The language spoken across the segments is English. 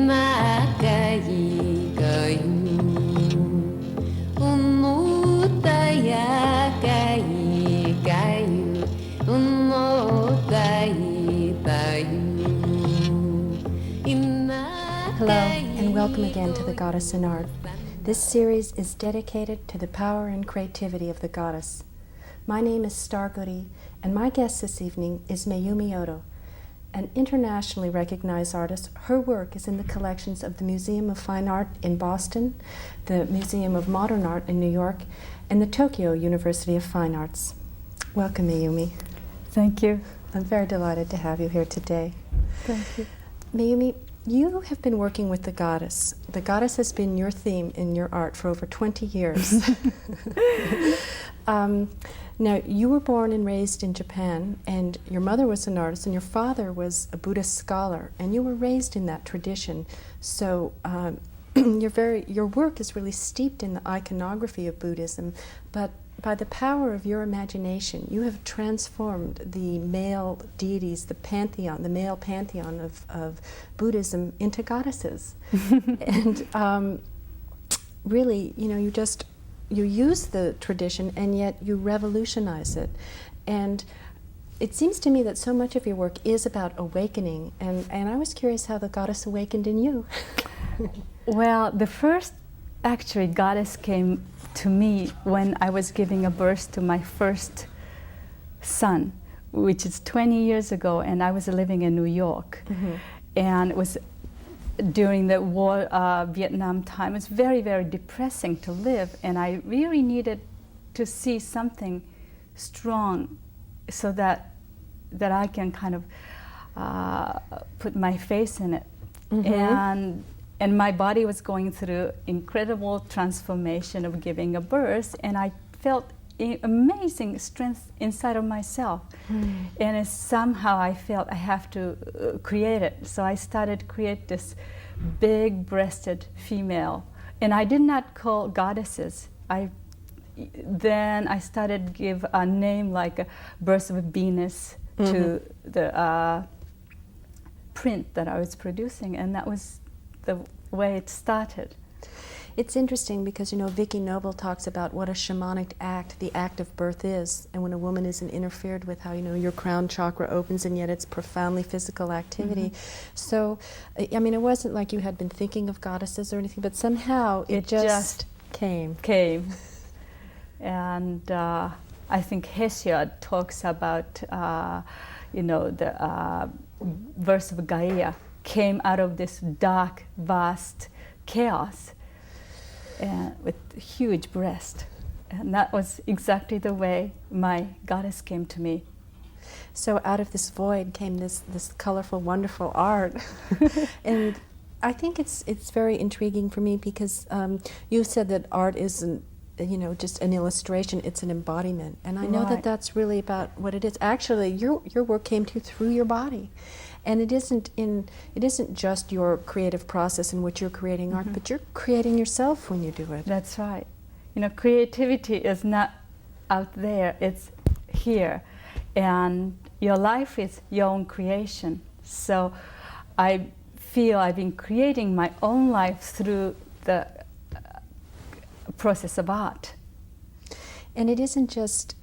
Hello, and welcome again to The Goddess in Art. This series is dedicated to the power and creativity of the goddess. My name is Starr Goode, and my guest this evening is Mayumi Oda, an internationally recognized artist. Her work is in the collections of the Museum of Fine Art in Boston, the Museum of Modern Art in New York, and the Tokyo University of Fine Arts. Welcome, Mayumi. Thank you. I'm very delighted to have you here today. Thank you. Mayumi, you have been working with the goddess. The goddess has been your theme in your art for over 20 years. Now, you were born and raised in Japan, and your mother was an artist, and your father was a Buddhist scholar, and you were raised in that tradition. So your work is really steeped in the iconography of Buddhism, but by the power of your imagination, you have transformed the male deities, the pantheon, the male pantheon of Buddhism into goddesses. And really, you know, you use the tradition and yet you revolutionize it. And it seems to me that so much of your work is about awakening, and I was curious how the goddess awakened in you. Well, the first actually goddess came to me when I was giving a birth to my first son, which is 20 years ago, and I was living in New York. Mm-hmm. And it was during the war, Vietnam time. It was very, very depressing to live, and I really needed to see something strong so that I can kind of put my face in it. Mm-hmm. And my body was going through incredible transformation of giving a birth, and I felt amazing strength inside of myself. And somehow I felt I have to create it. So I started to create this big-breasted female, and I did not call goddesses. Then I started to give a name like a Birth of Venus to the print that I was producing, and that was the way it started. It's interesting because, you know, Vicky Noble talks about what a shamanic act the act of birth is, and when a woman isn't interfered with, how, you know, your crown chakra opens and yet it's profoundly physical activity. So, I mean, it wasn't like you had been thinking of goddesses or anything, but somehow it just came. And I think Hesiod talks about, you know, the verse of Gaia came out of this dark, vast chaos with huge breast. And that was exactly the way my goddess came to me. So out of this void came this colorful, wonderful art. And I think it's very intriguing for me because you said that art isn't, you know, just an illustration, it's an embodiment. And I know that that's really about what it is. Actually, your work came to you through your body. And it isn't just your creative process in which you're creating art, but you're creating yourself when you do it. That's right. You know, creativity is not out there, it's here. And your life is your own creation. So I feel I've been creating my own life through the process of art. And it isn't just,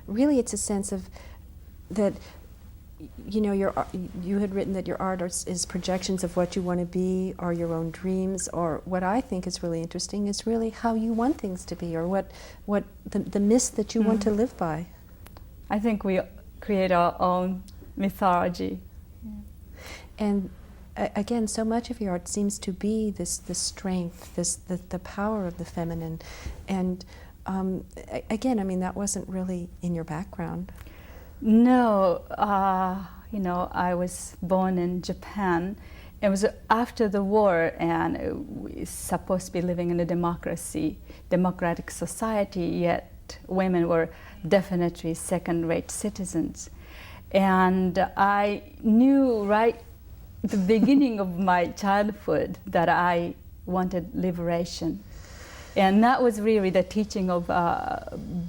really it's a sense of that, you know, you had written that your art is projections of what you want to be, or your own dreams, or what I think is really interesting is really how you want things to be, or what the myths that you want to live by. I think we create our own mythology. And again, so much of your art seems to be this strength, the power of the feminine. And again, I mean, that wasn't really in your background. No, you know, I was born in Japan. It was after the war, and we were supposed to be living in a democratic society, yet women were definitely second-rate citizens. And I knew right at the beginning of my childhood that I wanted liberation. And that was really the teaching of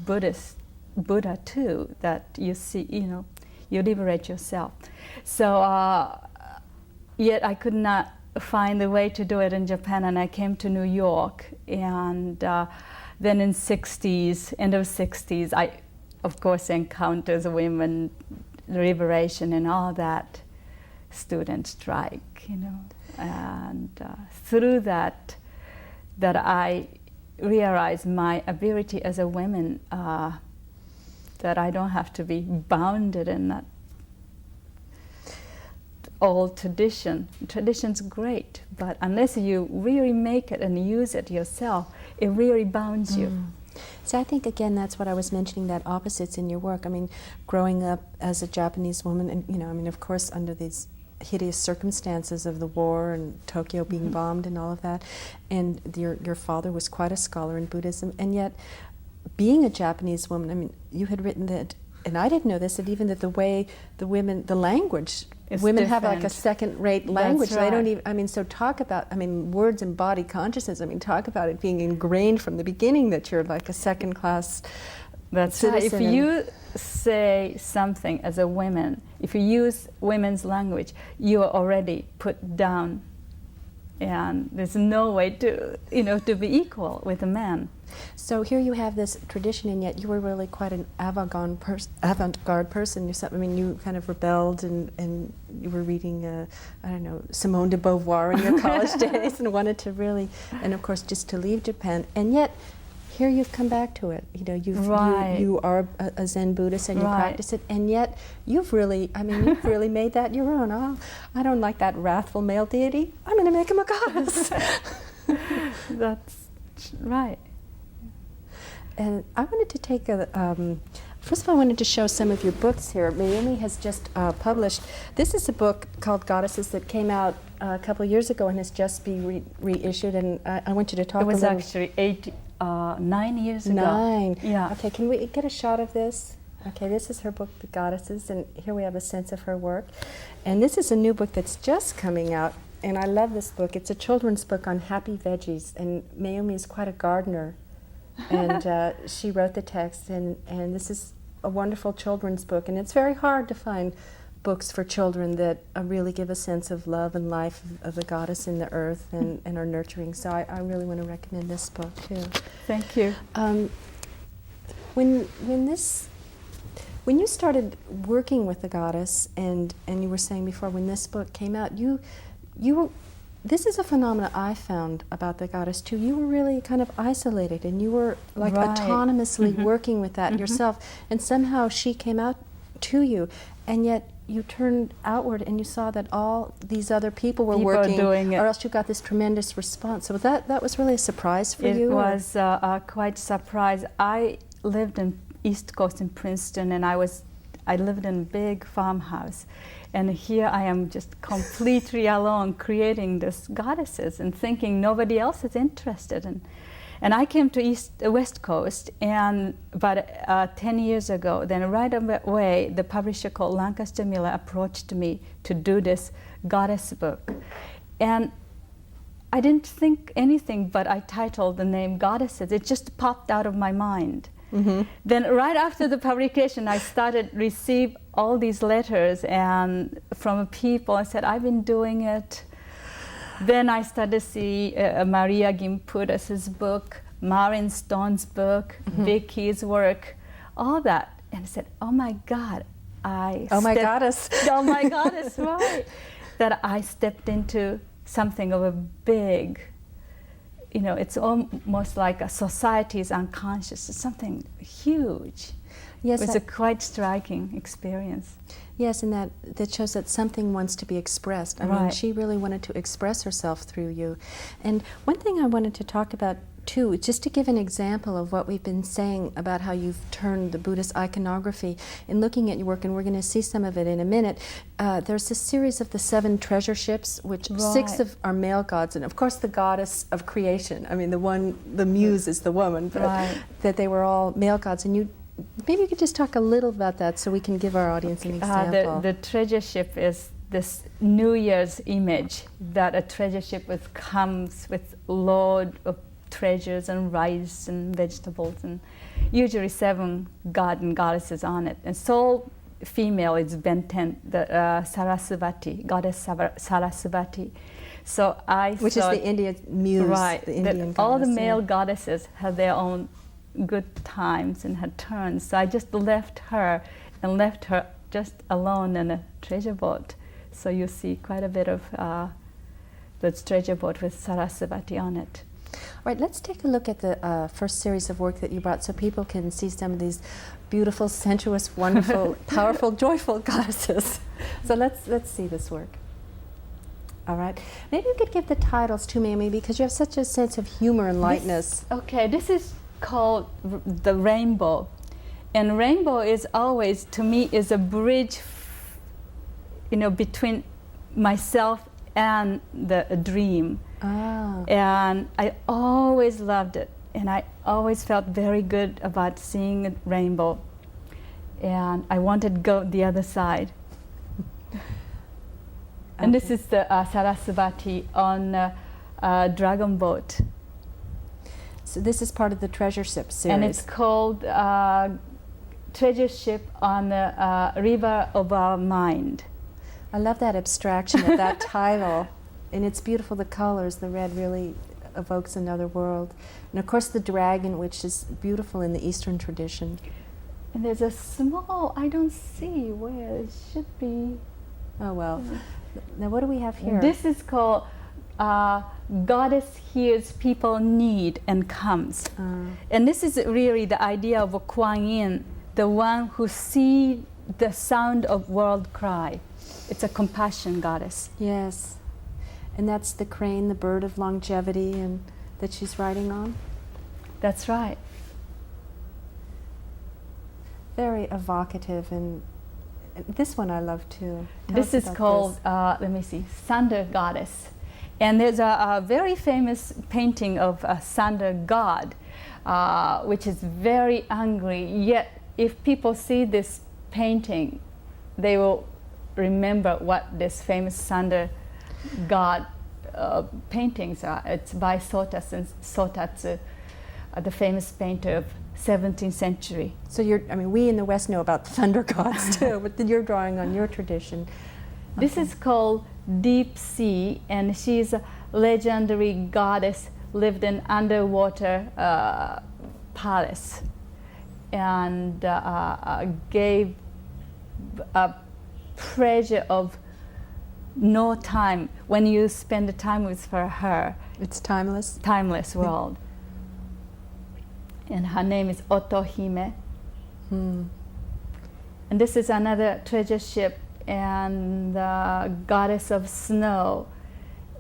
Buddha too, that you see, you know, you liberate yourself. So yet I could not find a way to do it in Japan, and I came to New York. And then in end of 60s, I, of course, encountered women liberation and all that, student strike, you know. And through that I realized my ability as a woman, that I don't have to be bounded in that old tradition. Tradition's great, but unless you really make it and use it yourself, it really bounds you. So I think, again, that's what I was mentioning, that opposites in your work. I mean, growing up as a Japanese woman, and, you know, I mean, of course, under these hideous circumstances of the war and Tokyo being bombed and all of that, and your father was quite a scholar in Buddhism, and yet being a Japanese woman, I mean, you had written that, and I didn't know this, that even that the way the language, it's women different. have like a second-rate language. That's right. They don't even, I mean, so talk about, I mean, words embody consciousness. I mean, talk about it being ingrained from the beginning that you're like a second-class That's right. If citizen. you say something as a woman, if you use women's language, you are already put down, and there's no way to, you know, to be equal with a man. So here you have this tradition, and yet you were really quite an avant-garde person yourself. I mean, you kind of rebelled, and you were reading, I don't know, Simone de Beauvoir in your college days, and wanted to really, and of course, just to leave Japan. And yet, here you've come back to it. You know, you are a Zen Buddhist, and you practice it, and yet you've really, I mean, you've really made that your own. Oh, I don't like that wrathful male deity. I'm going to make him a goddess. That's right. And I wanted to take first of all, I wanted to show some of your books here. Mayumi has just published, this is a book called Goddesses that came out a couple of years ago and has just been reissued, and I want you to talk a little. It was actually 9 years ago. 9. Yeah. Okay, can we get a shot of this? Okay, this is her book, The Goddesses, and here we have a sense of her work. And this is a new book that's just coming out, and I love this book. It's a children's book on happy veggies, and Mayumi is quite a gardener. And she wrote the text, and this is a wonderful children's book, and it's very hard to find books for children that really give a sense of love and life of the goddess in the earth and are nurturing. So I really want to recommend this book too. Thank you. When you started working with the goddess, and you were saying before, when this book came out, you were, this is a phenomenon I found about the goddess too. You were really kind of isolated, and you were like autonomously working with that yourself, and somehow she came out to you, and yet you turned outward and you saw that all these other people were working, doing it. or else you got this tremendous response. So that was really a surprise for you? It was quite a surprise. I lived in East Coast in Princeton, and I lived in a big farmhouse. And here I am just completely alone creating these goddesses and thinking nobody else is interested in. And I came to West Coast, and about 10 years ago, then right away, the publisher called Lancaster Miller approached me to do this goddess book. And I didn't think anything, but I titled the name Goddesses. It just popped out of my mind. Then right after the publication, I started receive all these letters and from people. I said, I've been doing it. Then I started to see Maria Gimpuras's book, Marin Stone's book, Vicky's work, all that. And I said, oh my God, oh my goddess, right. That I stepped into something of a big, you know, it's almost like a society's unconscious. It's something huge. Yes, it was a quite striking experience. Yes, and that shows that something wants to be expressed. I mean, she really wanted to express herself through you. And one thing I wanted to talk about too, just to give an example of what we've been saying about how you've turned the Buddhist iconography, in looking at your work, and we're going to see some of it in a minute, there's a series of the 7 treasure ships, which 6 of are male gods, and of course the goddess of creation. I mean, the muse is the woman, but that they were all male gods. And maybe you could just talk a little about that so we can give our audience an example. The treasure ship is this New Year's image, that a treasure ship comes with load of treasures and rice and vegetables, and usually 7 god and goddesses on it. And so female is Benten, the Sarasvati, goddess Sarasvati. So I Which is the Indian muse, right, the Indian all the goddess, male goddesses have their own good times and had turns. So I just left her just alone in a treasure boat. So you see quite a bit of the treasure boat with Sarasvati on it. All right, let's take a look at the first series of work that you brought so people can see some of these beautiful, sensuous, wonderful, powerful, joyful goddesses. So let's see this work. All right. Maybe you could give the titles to Mayumi because you have such a sense of humor and lightness. This is called the rainbow. And rainbow is always, to me, is a bridge, between myself and the dream. Ah. And I always loved it. And I always felt very good about seeing a rainbow. And I wanted to go the other side. And this is the Sarasvati on Dragon Boat. So this is part of the Treasure Ship series. And it's called Treasure Ship on the River of Our Mind. I love that abstraction of that title. And it's beautiful, the colors, the red really evokes another world. And of course the dragon, which is beautiful in the Eastern tradition. And there's a small, I don't see where it should be. Oh well. Now what do we have here? This is called Goddess Hears People Need and Comes. And this is really the idea of a Kuan Yin, the one who sees the sound of world cry. It's a compassion goddess. Yes. And that's the crane, the bird of longevity, and that she's riding on? That's right. Very evocative, and this one I love too. This is called, let me see, Thunder Goddess. And there's a very famous painting of a thunder god, which is very angry. Yet, if people see this painting, they will remember what this famous thunder god paintings are. It's by Sotatsu, the famous painter of 17th century. So we in the West know about the thunder gods too, but then you're drawing on your tradition. This is called Deep Sea, and she's a legendary goddess, lived in underwater palace, and gave a pleasure of no time. When you spend the time with her, it's timeless. Timeless world. And her name is Otohime. And this is another treasure ship and goddess of snow.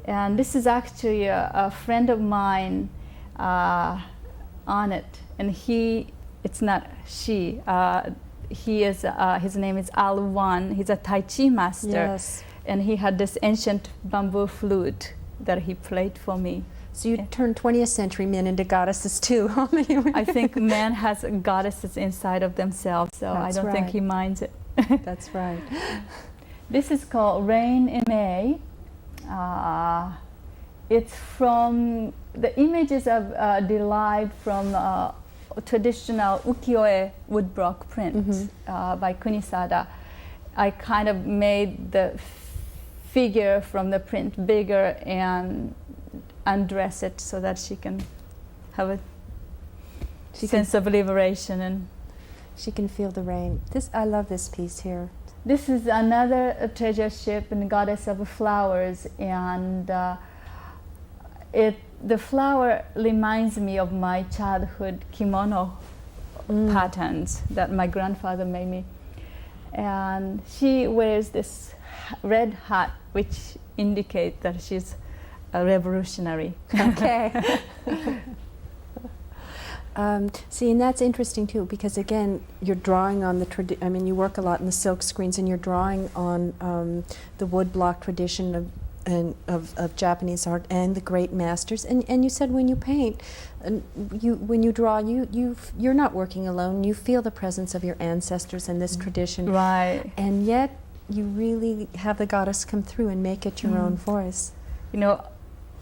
And this is actually a friend of mine on it. And it's not she. He is. His name is Al-Wan. He's a Tai Chi master. Yes. And he had this ancient bamboo flute that he played for me. So you turned 20th century men into goddesses too. I think man has goddesses inside of themselves, so That's I don't think he minds it. That's right. This is called Rain in May. It's from, the images are derived from traditional ukiyo-e woodblock print by Kunisada. I kind of made the figure from the print bigger and undress it so that she can have a sense of liberation, and she can feel the rain. I love this piece here. This is another treasure ship and goddess of flowers, and the flower reminds me of my childhood kimono patterns that my grandfather made me. And she wears this red hat, which indicates that she's a revolutionary. Okay. See, and that's interesting too, because again, you're drawing on you work a lot in the silk screens, and you're drawing on the woodblock tradition of Japanese art and the great masters. And you said when you paint, when you draw, you're not working alone. You feel the presence of your ancestors and this tradition. Right. And yet you really have the goddess come through and make it your own voice.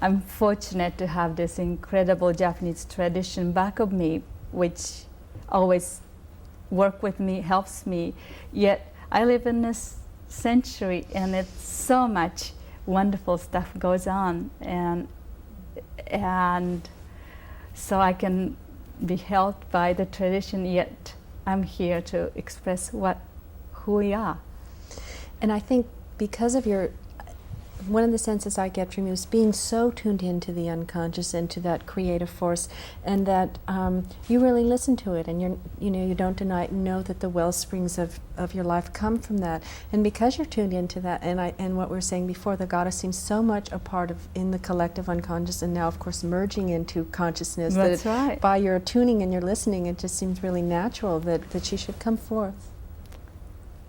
I'm fortunate to have this incredible Japanese tradition back of me, which always works with me, helps me. Yet I live in this century, and it's so much wonderful stuff goes on, and so I can be held by the tradition, yet I'm here to express who we are. And I think because of one of the senses I get from you is being so tuned into the unconscious and to that creative force, and that you really listen to it, and you don't deny it, and know that the well springs of your life come from that. And because you're tuned into that, and what we were saying before, the goddess seems so much a part of in the collective unconscious, and now of course merging into consciousness. That's right. By your tuning and your listening, it just seems really natural that she should come forth.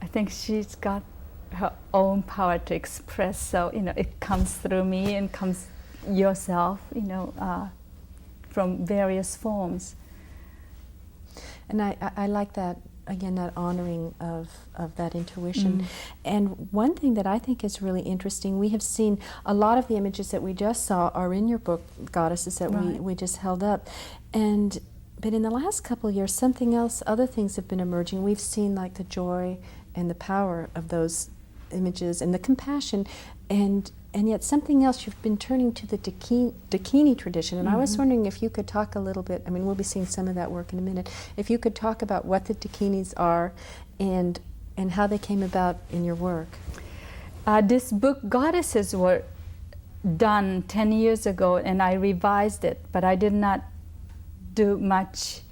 I think she's got her own power to express, so it comes through me and comes yourself, from various forms. And I like that, again, that honoring of that intuition. And one thing that I think is really interesting, we have seen a lot of the images that we just saw are in your book, Goddesses, that we just held up. But in the last couple of years, other things have been emerging. We've seen like the joy and the power of those images and the compassion, and yet something else, you've been turning to the Dakini tradition. And I was wondering if you could talk a little bit, we'll be seeing some of that work in a minute, if you could talk about what the Dakinis are and how they came about in your work. This book, Goddesses, were done 10 years ago, and I revised it, but I did not do much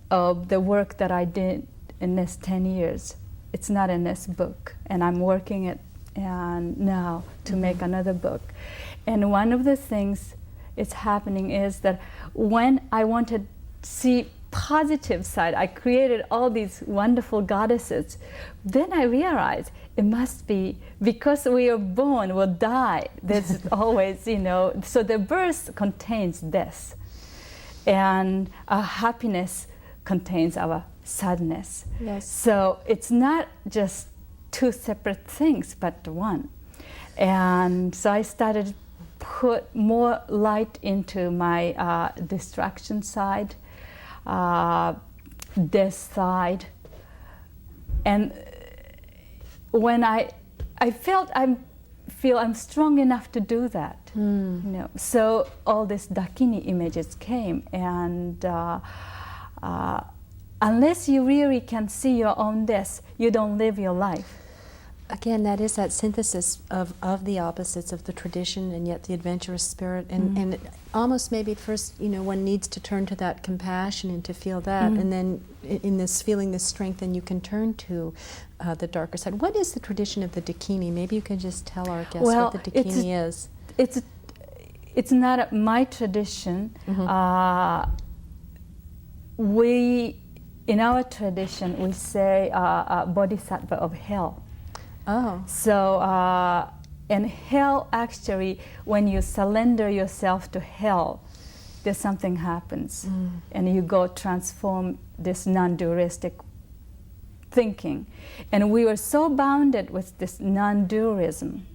of the work that I did in this 10 years. It's not in this book, and I'm working it now to make another book. And one of the things is happening is that when I wanted to see positive side, I created all these wonderful goddesses. Then I realized it must be because we are born, we'll die. There's always, so the birth contains this, and our happiness contains our sadness. Yes. So it's not just two separate things, but one. And so I started to put more light into my distraction side, death side. And when I feel I'm strong enough to do that. So all these Dakini images came, and unless you really can see your own death, you don't live your life. Again, that is that synthesis of the opposites of the tradition and yet the adventurous spirit. And almost maybe at first, one needs to turn to that compassion and to feel that. And then in this feeling this strength, then you can turn to the darker side. What is the tradition of the Dakini? Maybe you can just tell our guests what the Dakini is. It's not my tradition. In our tradition, we say bodhisattva of hell. Oh. So, and hell, actually, when you surrender yourself to hell, there's something happens. And you go transform this non-dualistic thinking. And we were so bounded with this non-dualism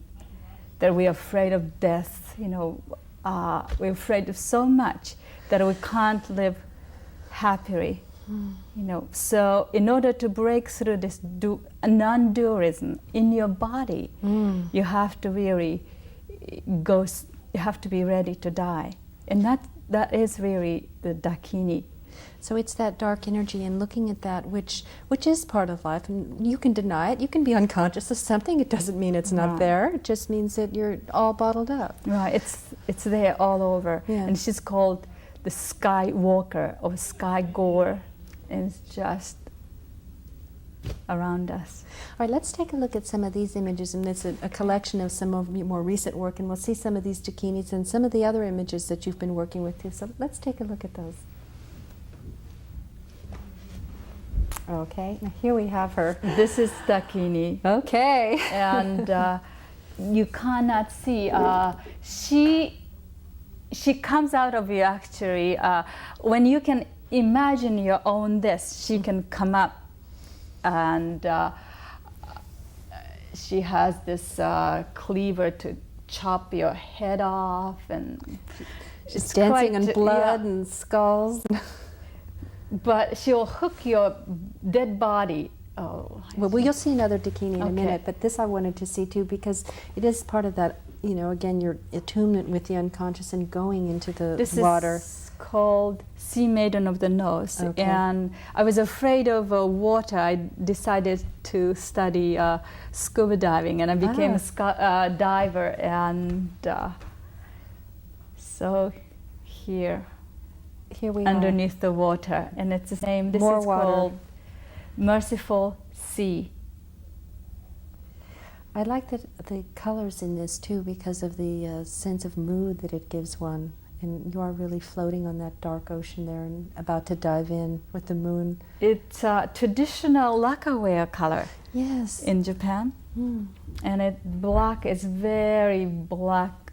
that we're afraid of death, we're afraid of so much that we can't live happily. So in order to break through this non-dualism in your body, you have to really you have to be ready to die. And that is really the Dakini. So it's that dark energy, and looking at that, which is part of life, and you can deny it, you can be unconscious of something. It doesn't mean it's not there. It just means that you're all bottled up. Right, it's there all over. Yeah. And she's called the sky walker or sky goer, and it's just around us. All right, let's take a look at some of these images, and it's a collection of some of your more recent work, and we'll see some of these Dakinis and some of the other images that you've been working with too. So let's take a look at those. Okay, now here we have her. This is Dakini. Okay. And you cannot see. She comes out of you actually. When you can imagine your own death, she can come up, and she has this cleaver to chop your head off, and she's dancing in blood and skulls. But she'll hook your dead body Oh. Well, you'll see another Dakini in a Okay. minute, but this I wanted to see too because it is part of that, you know, again, your attunement with the unconscious and going into the This water. is called Sea Maiden of the Nose. Okay. And I was afraid of water. I decided to study scuba diving, and I became a diver. And so here we underneath the water, and it's the same. This More is water. called Merciful Sea. I like the colors in this too because of the sense of mood that it gives one. And you are really floating on that dark ocean there and about to dive in with the moon. It's a traditional lacquerware color Yes. in Japan. Mm. And black is very black,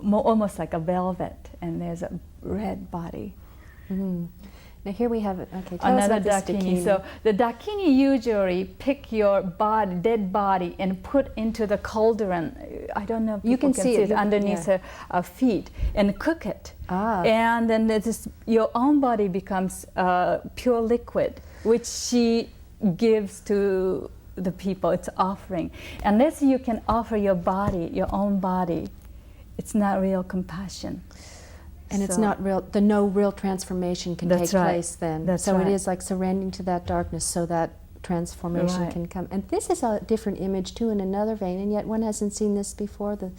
almost like a velvet, and there's a red body. Mm. Now here we have okay. Tell Another us about this Dakini. So the Dakini usually pick your body, dead body, and put into the cauldron. I don't know if You people can see it. underneath her feet, and cook it. Ah. And then your own body becomes pure liquid, which she gives to the people. It's offering. Unless you can offer your body, your own body, it's not real compassion. And it's not real, no real transformation can take place then. That's so right. it is like surrendering to that darkness so that transformation Right. can come. And this is a different image too in another vein, and yet one hasn't seen this before, the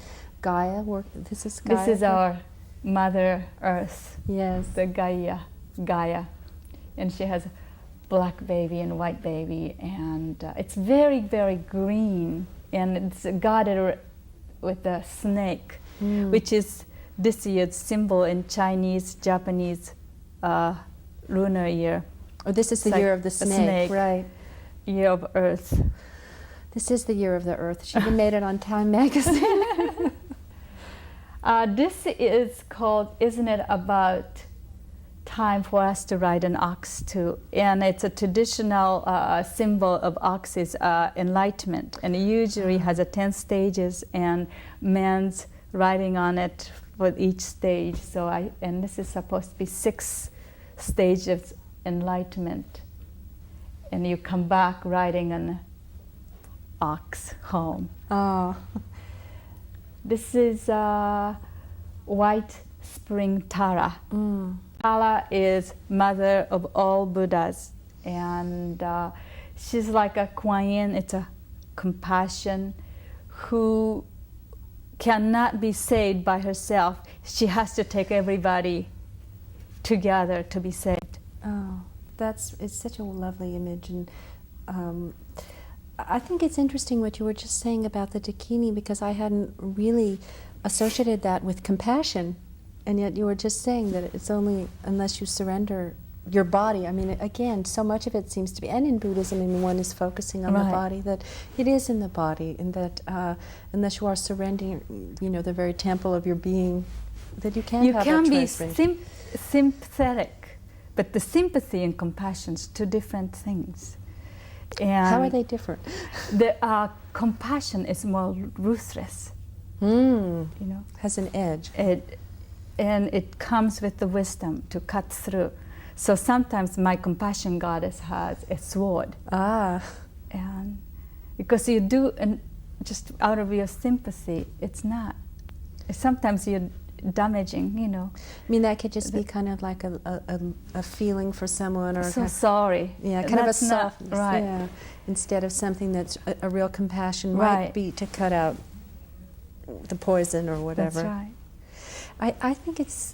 Gaia work. This is Gaia. This is our Mother Earth, Yes. the Gaia. And she has a black baby and white baby, and it's very, very green, and it's guarded with a snake, which is this year's symbol in Chinese, Japanese lunar year. Oh, this is the It's year like of the a snake. Right. Year of Earth. This is the year of the Earth. She even made it on Time magazine. This is called, isn't it about time for us to ride an ox too? And it's a traditional symbol of ox is enlightenment, and it usually has 10 stages, and man's riding on it for each stage. So and this is supposed to be 6 stages of enlightenment, and you come back riding an ox home. Oh. This is White Spring Tara. Tara is mother of all Buddhas, and she's like a Kuan Yin. It's a compassion who cannot be saved by herself. She has to take everybody together to be saved. Oh, it's such a lovely image, and I think it's interesting what you were just saying about the Dakini, because I hadn't really associated that with compassion, and yet you were just saying that it's only unless you surrender your body. I mean, again, so much of it seems to be, and in Buddhism, and one is focusing on the body, that it is in the body, and that unless you are surrendering, you know, the very temple of your being, that you can't have can that be transformation. sympathetic, but the sympathy and compassion is 2 different things. And How are they different? The compassion is more ruthless, You know. has an edge. And it comes with the wisdom to cut through. So sometimes my compassion goddess has a sword. And because you do, and just out of your sympathy, it's not. Sometimes you're damaging, you know. I mean, that could just be kind of like a feeling for someone, or So sorry. yeah, kind That's of a not softness, right. yeah. Instead of something that's a real compassion Right. might be to cut out the poison or whatever. That's right. I think it's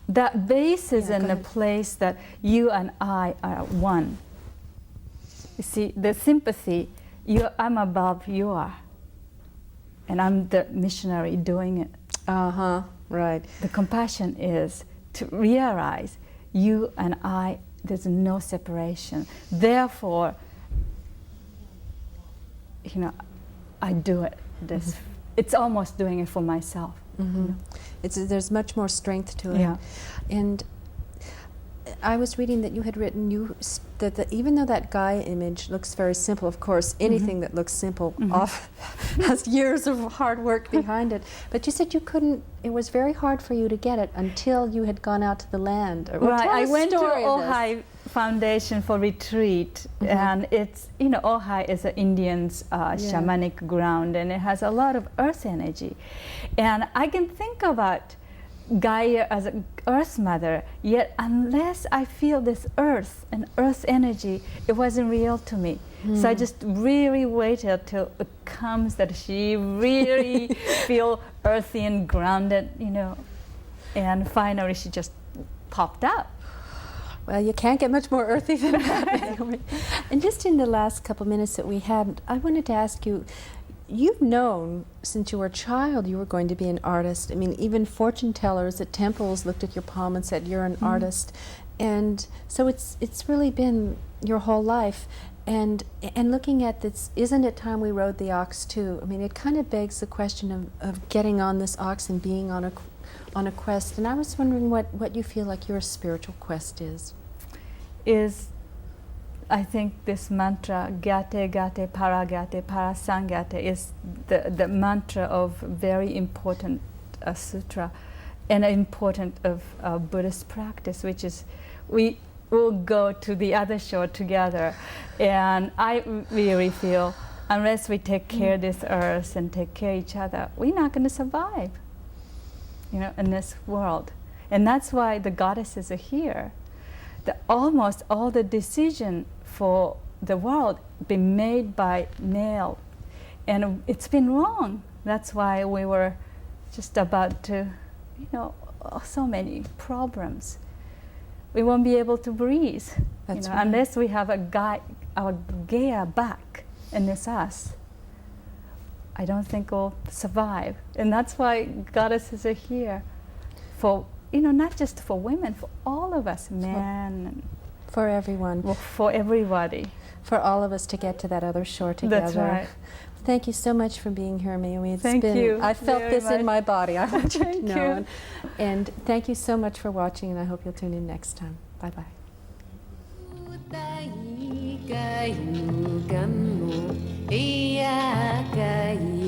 That base is Yeah, in go the ahead. place that you and I are one. You see, the sympathy, I'm above you are, and I'm the missionary doing it. right. The compassion is to realize you and I, there's no separation. Therefore, you know, I do it. It's almost doing it for myself. You know? There's much more strength to it. Yeah. And I was reading that you had written even though that Gaia image looks very simple, of course, anything that looks simple has years of hard work behind it. But you said you couldn't, it was very hard for you to get it until you had gone out to the land. Right, I went to Ojai Foundation for retreat, and it's, you know, Ojai is an Indian's shamanic ground, and it has a lot of earth energy. And I can think about Gaia as an earth mother, yet unless I feel this earth and earth energy, it wasn't real to me. So I just really waited till it comes that she really feel earthy and grounded, you know, and finally she just popped up. Well, you can't get much more earthy than that. And just in the last couple minutes that we had, I wanted to ask you, you've known since you were a child you were going to be an artist. I mean, even fortune tellers at temples looked at your palm and said, you're an artist. And so it's really been your whole life. And looking at this, isn't it time we rode the ox too? I mean, it kind of begs the question of getting on this ox and being on a quest. And I was wondering what you feel like your spiritual quest is. I think this mantra, Gyate Gate Paragate Parasangate, is the mantra of very important sutra and important of Buddhist practice, which is we will go to the other shore together. And I really feel unless we take care of this earth and take care of each other, we're not going to survive, you know, in this world. And that's why the goddesses are here. Almost all the decision for the world been made by male, and it's been wrong. That's why we were just about to, you know, so many problems. We won't be able to breathe, That's you know, right. unless we have our Gaia back in this us. I don't think we'll survive, and that's why goddesses are here, for, you know, not just for women, for all of us, men, and For everyone. for everybody. For all of us to get to that other shore together. That's right. Thank you so much for being here, Mayumi. Thank you I felt very this in much. my body. I want you to Thank know. you. And thank you so much for watching, and I hope you'll tune in next time. Bye-bye. 歌いかゆがんのいやかい